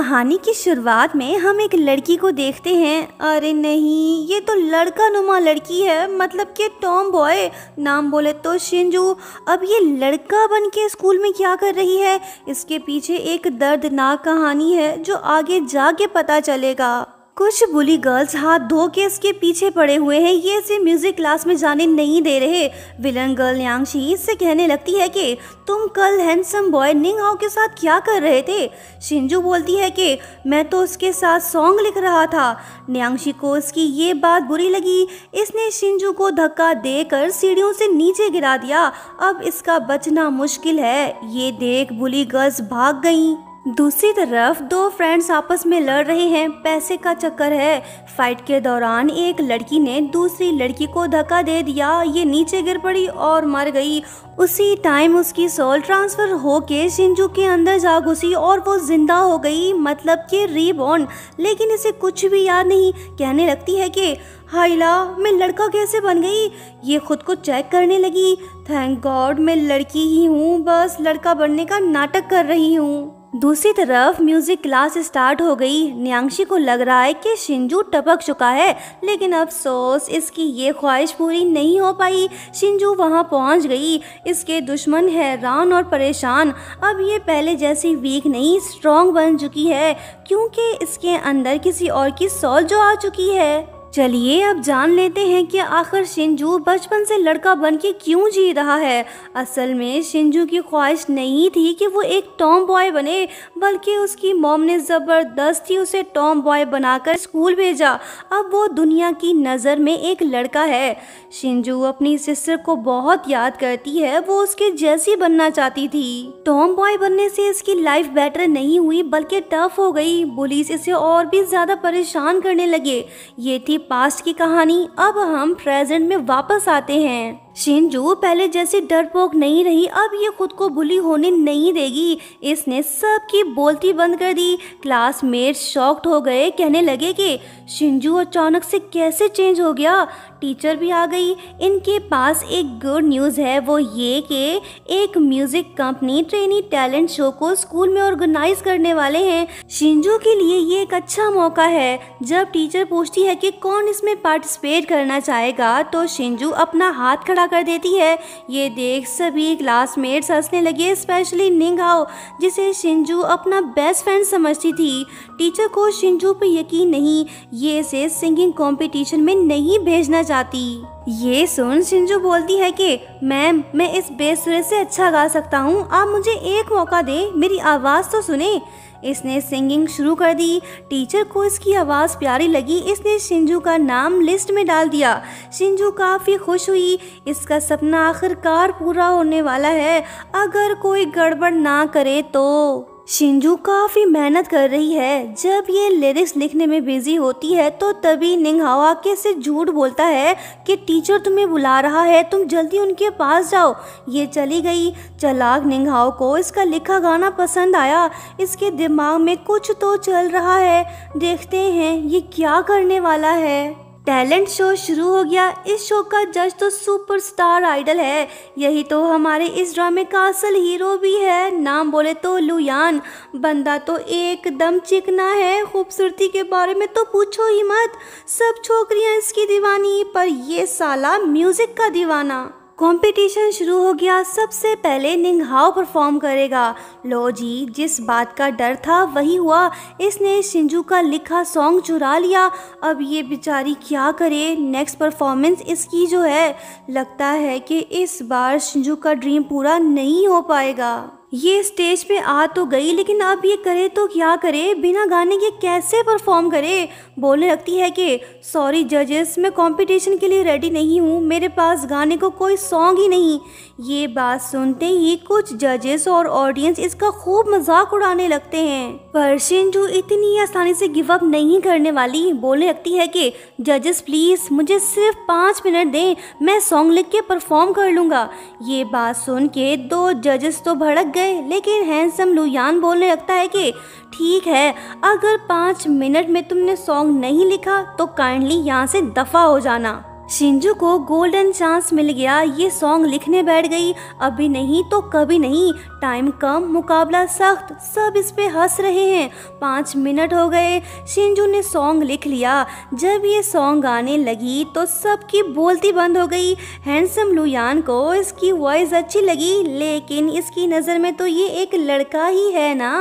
कहानी की शुरुआत में हम एक लड़की को देखते हैं। अरे नहीं, ये तो लड़का नुमा लड़की है, मतलब कि टॉम बॉय। नाम बोले तो शिंजू। अब ये लड़का बन के स्कूल में क्या कर रही है, इसके पीछे एक दर्दनाक कहानी है जो आगे जाके पता चलेगा। कुछ बुली गर्ल्स हाथ धो के इसके पीछे पड़े हुए हैं, ये इसे म्यूजिक क्लास में जाने नहीं दे रहे। विलन गर्ल न्यांगशी इससे कहने लगती है कि तुम कल हैंडसम बॉय निंग हाओ के साथ क्या कर रहे थे। शिंजू बोलती है कि मैं तो उसके साथ सॉन्ग लिख रहा था। न्यांगशी को इसकी ये बात बुरी लगी, इसने शिंजू को धक्का देकर सीढ़ियों से नीचे गिरा दिया। अब इसका बचना मुश्किल है। ये देख बुली गर्ल्स भाग गईं। दूसरी तरफ दो फ्रेंड्स आपस में लड़ रहे हैं, पैसे का चक्कर है। फाइट के दौरान एक लड़की ने दूसरी लड़की को धक्का दे दिया, ये नीचे गिर पड़ी और मर गई। उसी टाइम उसकी सोल ट्रांसफर होके शिंजू के अंदर जा घुसी और वो जिंदा हो गई, मतलब कि रीबॉर्न। लेकिन इसे कुछ भी याद नहीं, कहने लगती है कि हाइला मैं लड़का कैसे बन गई। ये खुद को चेक करने लगी। थैंक गॉड मैं लड़की ही हूँ, बस लड़का बनने का नाटक कर रही हूँ। दूसरी तरफ म्यूजिक क्लास स्टार्ट हो गई। न्यांगशी को लग रहा है कि शिंजू टपक चुका है, लेकिन अफसोस इसकी ये ख्वाहिश पूरी नहीं हो पाई। शिंजू वहां पहुंच गई। इसके दुश्मन हैरान और परेशान। अब ये पहले जैसी वीक नहीं, स्ट्रॉन्ग बन चुकी है, क्योंकि इसके अंदर किसी और की सोल जो आ चुकी है। चलिए अब जान लेते हैं कि आखिर शिंजू बचपन से लड़का बन के क्यों जी रहा है। असल में शिंजू की ख्वाहिश नहीं थी कि वो एक टॉम बॉय बने, बल्कि उसकी मॉम ने ज़बरदस्ती उसे टॉम बॉय बनाकर स्कूल भेजा। अब वो दुनिया की नज़र में एक लड़का है। शिंजू अपनी सिस्टर को बहुत याद करती है, वो उसके जैसी बनना चाहती थी। टॉम बॉय बनने से इसकी लाइफ बेटर नहीं हुई, बल्कि टफ हो गई। पुलिस इसे और भी ज़्यादा परेशान करने लगे। ये थी पास्ट की कहानी। अब हम प्रेजेंट में वापस आते हैं। शिंजू पहले जैसी डरपोक नहीं रही, अब ये खुद को बुली होने नहीं देगी। इसने सबकी बोलती बंद कर दी। क्लासमेट शॉक्ड हो गए, कहने लगे कि शिंजू अचानक से कैसे चेंज हो गया। टीचर भी आ गई। इनके पास एक गुड न्यूज़ है, वो ये कि एक music company trainee talent show को स्कूल में ऑर्गेनाइज करने वाले हैं। शिंजू के लिए ये एक अच्छा मौका है। जब टीचर पूछती है कि कौन इसमें पार्टिसिपेट करना चाहेगा, तो शिंजू अपना हाथ खड़ा कर देती है। ये देख सभी क्लासमेट्स हंसने लगे, स्पेशली निंग हाओ, जिसे शिंजू अपना बेस्ट फ्रेंड समझती थी। टीचर को शिंजू पे यकीन नहीं, ये इसे सिंगिंग कंपटीशन में नहीं भेजना चाहती। ये सुन शिंजू बोलती है कि मैम मैं इस बेसुरे से अच्छा गा सकता हूँ, आप मुझे एक मौका दे, मेरी आवाज़ तो सुने। इसने सिंगिंग शुरू कर दी। टीचर को इसकी आवाज़ प्यारी लगी, इसने शिंजू का नाम लिस्ट में डाल दिया। शिंजू काफ़ी खुश हुई, इसका सपना आखिरकार पूरा होने वाला है, अगर कोई गड़बड़ ना करे तो। शिंजू काफ़ी मेहनत कर रही है। जब ये लिरिक्स लिखने में बिजी होती है, तो तभी निंग हाओ आके से झूठ बोलता है कि टीचर तुम्हें बुला रहा है, तुम जल्दी उनके पास जाओ। ये चली गई। चालाक निंग हाओ को इसका लिखा गाना पसंद आया। इसके दिमाग में कुछ तो चल रहा है, देखते हैं ये क्या करने वाला है। टैलेंट शो शुरू हो गया। इस शो का जज तो सुपरस्टार आइडल है। यही तो हमारे इस ड्रामे का असल हीरो भी है। नाम बोले तो लुयान। बंदा तो एकदम चिकना है, खूबसूरती के बारे में तो पूछो ही मत। सब छोकरियां इसकी दीवानी, पर ये साला म्यूजिक का दीवाना। कंपटीशन शुरू हो गया। सबसे पहले निंग हाओ परफॉर्म करेगा। लो जी, जिस बात का डर था वही हुआ। इसने शिंजू का लिखा सॉन्ग चुरा लिया। अब ये बेचारी क्या करे। नेक्स्ट परफॉर्मेंस इसकी जो है, लगता है कि इस बार शिंजू का ड्रीम पूरा नहीं हो पाएगा। ये स्टेज पे आ तो गई, लेकिन अब ये करे तो क्या करे, बिना गाने के कैसे परफॉर्म करे। बोलने लगती है कि सॉरी जजेस, मैं कंपटीशन के लिए रेडी नहीं हूँ, मेरे पास गाने को कोई सॉन्ग ही नहीं। ये बात सुनते ही कुछ जजेस और ऑडियंस इसका खूब मजाक उड़ाने लगते हैं, पर शिंजू इतनी आसानी से गिव अप नहीं करने वाली। बोलने लगती है कि जजेस प्लीज मुझे सिर्फ 5 मिनट दें, मैं सॉन्ग लिख के परफॉर्म कर लूँगा। ये बात सुन के दो जजेस तो भड़क गए, लेकिन हैंडसम लुयान बोलने लगता है कि ठीक है, अगर 5 मिनट में तुमने सॉन्ग नहीं लिखा तो काइंडली यहाँ से दफा हो जाना। शिंजू को गोल्डन चांस मिल गया, ये सॉन्ग लिखने बैठ गई। अभी नहीं तो कभी नहीं, टाइम कम, मुकाबला सख्त, सब इस पे हंस रहे हैं। 5 मिनट हो गए, शिंजू ने सॉन्ग लिख लिया। जब ये सॉन्ग गाने लगी तो सबकी बोलती बंद हो गई। हैंडसम लुयान को इसकी वॉइस अच्छी लगी, लेकिन इसकी नज़र में तो ये एक लड़का ही है ना।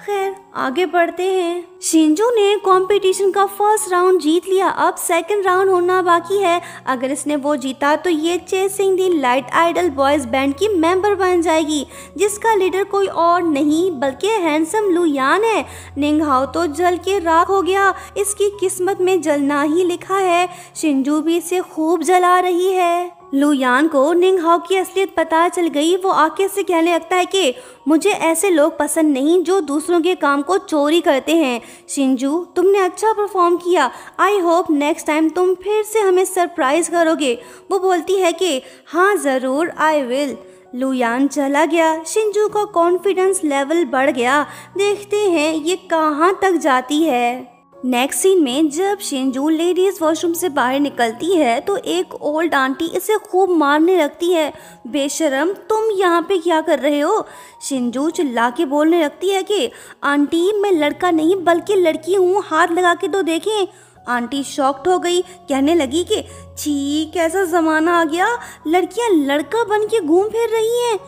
खैर आगे बढ़ते हैं। शिंजू ने कंपटीशन का फर्स्ट राउंड जीत लिया, अब सेकंड राउंड होना बाकी है। अगर इसने वो जीता तो ये चेसिंग दी लाइट आइडल बॉयज बैंड की मेंबर बन जाएगी, जिसका लीडर कोई और नहीं बल्कि हैंडसम लुयान है। निंगहाओ तो जल के राख हो गया, इसकी किस्मत में जलना ही लिखा है। शिंजू भी इसे खूब जला रही है। लुयान को निंगहाओ की असलियत पता चल गई। वो आके से कहने लगता है कि मुझे ऐसे लोग पसंद नहीं जो दूसरों के काम को चोरी करते हैं। शिंजू, तुमने अच्छा परफॉर्म किया, आई होप नेक्स्ट टाइम तुम फिर से हमें सरप्राइज करोगे। वो बोलती है कि हाँ ज़रूर, आई विल। लुयान चला गया। शिंजू का कॉन्फिडेंस लेवल बढ़ गया। देखते हैं ये कहाँ तक जाती है। नेक्स्ट सीन में जब शिंजू लेडीज वॉशरूम से बाहर निकलती है तो एक ओल्ड आंटी इसे खूब मारने लगती है। बेशरम, तुम यहाँ पे क्या कर रहे हो? शिंजू चिल्ला के बोलने लगती है कि आंटी मैं लड़का नहीं बल्कि लड़की हूँ, हाथ लगा के तो देखें। आंटी शॉक्ड हो गई, कहने लगी कि छी कैसा ज़माना आ गया, लड़कियाँ लड़का बन के घूम फिर रही हैं।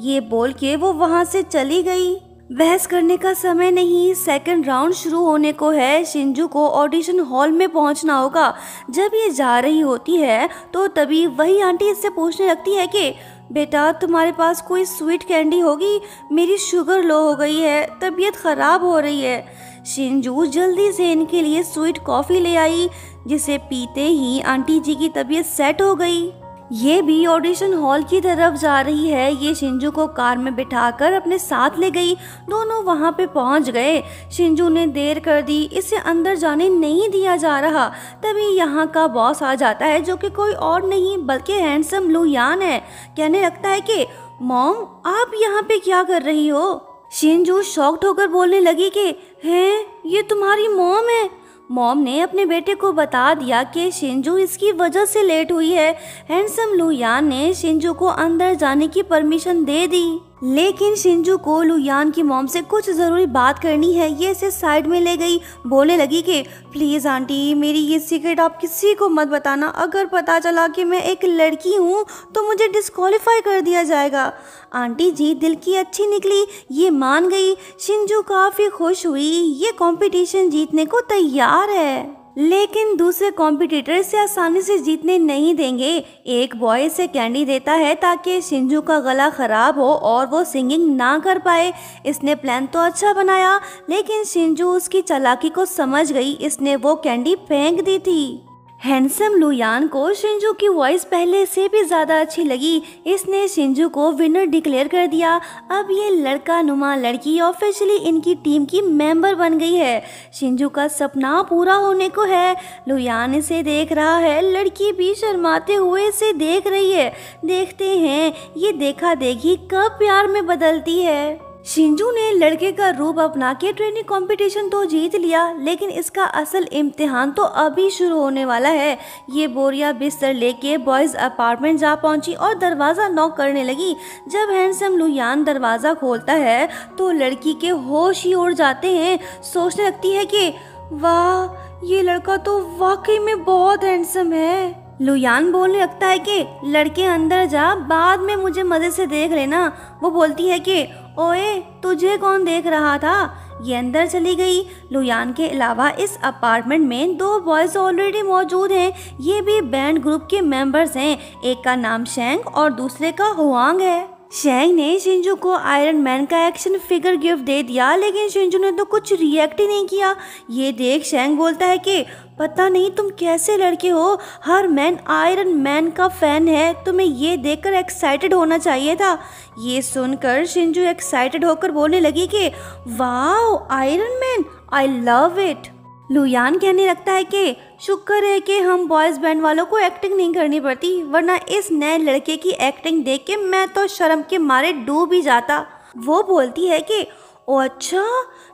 ये बोल के वो वहाँ से चली गई। बहस करने का समय नहीं, सेकंड राउंड शुरू होने को है। शिंजू को ऑडिशन हॉल में पहुंचना होगा। जब ये जा रही होती है तो तभी वही आंटी इससे पूछने लगती है कि बेटा तुम्हारे पास कोई स्वीट कैंडी होगी, मेरी शुगर लो हो गई है, तबीयत ख़राब हो रही है। शिंजू जल्दी से इनके लिए स्वीट कॉफ़ी ले आई, जिसे पीते ही आंटी जी की तबीयत सेट हो गई। ये भी ऑडिशन हॉल की तरफ जा रही है। ये शिंजू को कार में बिठाकर अपने साथ ले गई। दोनों वहाँ पे पहुँच गए। शिंजू ने देर कर दी, इसे अंदर जाने नहीं दिया जा रहा। तभी यहाँ का बॉस आ जाता है, जो कि कोई और नहीं बल्कि हैंडसम लुयान है। कहने लगता है कि मॉम आप यहाँ पे क्या कर रही हो? शिंजू शॉक्ड होकर बोलने लगी कि हैं ये तुम्हारी मॉम है। मॉम ने अपने बेटे को बता दिया कि शिंजू इसकी वजह से लेट हुई है। हैंडसम लुयान ने शिंजू को अंदर जाने की परमिशन दे दी, लेकिन शिंजू को लुयान की मॉम से कुछ ज़रूरी बात करनी है। ये इसे साइड में ले गई, बोलने लगी कि प्लीज़ आंटी मेरी ये सीक्रेट आप किसी को मत बताना, अगर पता चला कि मैं एक लड़की हूँ तो मुझे डिस्क्वालीफाई कर दिया जाएगा। आंटी जी दिल की अच्छी निकली, ये मान गई। शिंजू काफ़ी खुश हुई, ये कंपटीशन जीतने को तैयार है। लेकिन दूसरे कॉम्पिटिटर इसे आसानी से जीतने नहीं देंगे। एक बॉय इसे कैंडी देता है ताकि शिंजू का गला खराब हो और वो सिंगिंग ना कर पाए। इसने प्लान तो अच्छा बनाया, लेकिन शिंजू उसकी चालाकी को समझ गई। इसने वो कैंडी फेंक दी थी। हैंडसम लुयान को शिंजू की वॉइस पहले से भी ज़्यादा अच्छी लगी। इसने शिंजू को विनर डिक्लेयर कर दिया। अब ये लड़का नुमा लड़की ऑफिशियली इनकी टीम की मेंबर बन गई है। शिंजू का सपना पूरा होने को है। लुयान इसे देख रहा है, लड़की भी शर्माते हुए इसे देख रही है। देखते हैं ये देखा देखी कब प्यार में बदलती है। शिंजू ने लड़के का रूप अपना के ट्रेनिंग कंपटीशन तो जीत लिया, लेकिन इसका असल इम्तिहान तो अभी शुरू होने वाला है। ये बोरिया बिस्तर लेके बॉयज अपार्टमेंट जा पहुंची और दरवाज़ा नॉक करने लगी। जब हैंडसम लुयान दरवाज़ा खोलता है तो लड़की के होश ही उड़ जाते हैं। सोचने लगती है कि वाह ये लड़का तो वाकई में बहुत हैंडसम है। लुयान बोलने लगता है कि लड़के अंदर जा, बाद में मुझे मज़े से देख लेना। वो बोलती है कि ओए तुझे कौन देख रहा था? ये अंदर चली गई। लुयान के अलावा इस अपार्टमेंट में 2 बॉयज ऑलरेडी मौजूद हैं। ये भी बैंड ग्रुप के मेंबर्स हैं। एक का नाम शेंग और दूसरे का हुआंग है। शेंग ने शिंजू को आयरन मैन का एक्शन फिगर गिफ्ट दे दिया, लेकिन शिंजू ने तो कुछ रिएक्ट ही नहीं किया। ये देख शेंग बोलता है कि पता नहीं तुम कैसे लड़के हो, हर मैन आयरन मैन का फैन है, तुम्हें ये देखकर एक्साइटेड होना चाहिए था। ये सुनकर शिंजू एक्साइटेड होकर बोलने लगी कि wow iron man, I love it. लुयान कहने लगता है कि शुक्र है कि हम बॉयज़ बैंड वालों को एक्टिंग नहीं करनी पड़ती, वरना इस नए लड़के की एक्टिंग देख के मैं तो शर्म के मारे डूब ही जाता। वो बोलती है कि ओ अच्छा,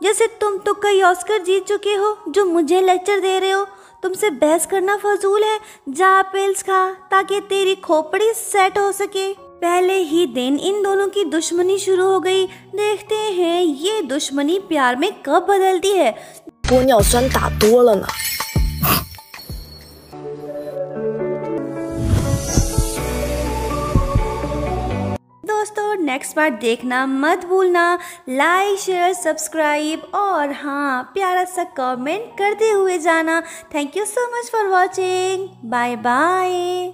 जैसे तुम तो कई ऑस्कर जीत चुके हो जो मुझे लेक्चर दे रहे हो। तुमसे बहस करना फजूल है, जा पिल्स खा ताकि तेरी खोपड़ी सेट हो सके। पहले ही दिन इन दोनों की दुश्मनी शुरू हो गई। देखते हैं ये दुश्मनी प्यार में कब बदलती है। 玻尿酸打多了呢。 दोस्तों नेक्स्ट पार्ट देखना मत भूलना। लाइक शेयर सब्सक्राइब और हाँ प्यारा सा कमेंट करते हुए जाना। Thank you so much for watching. Bye bye.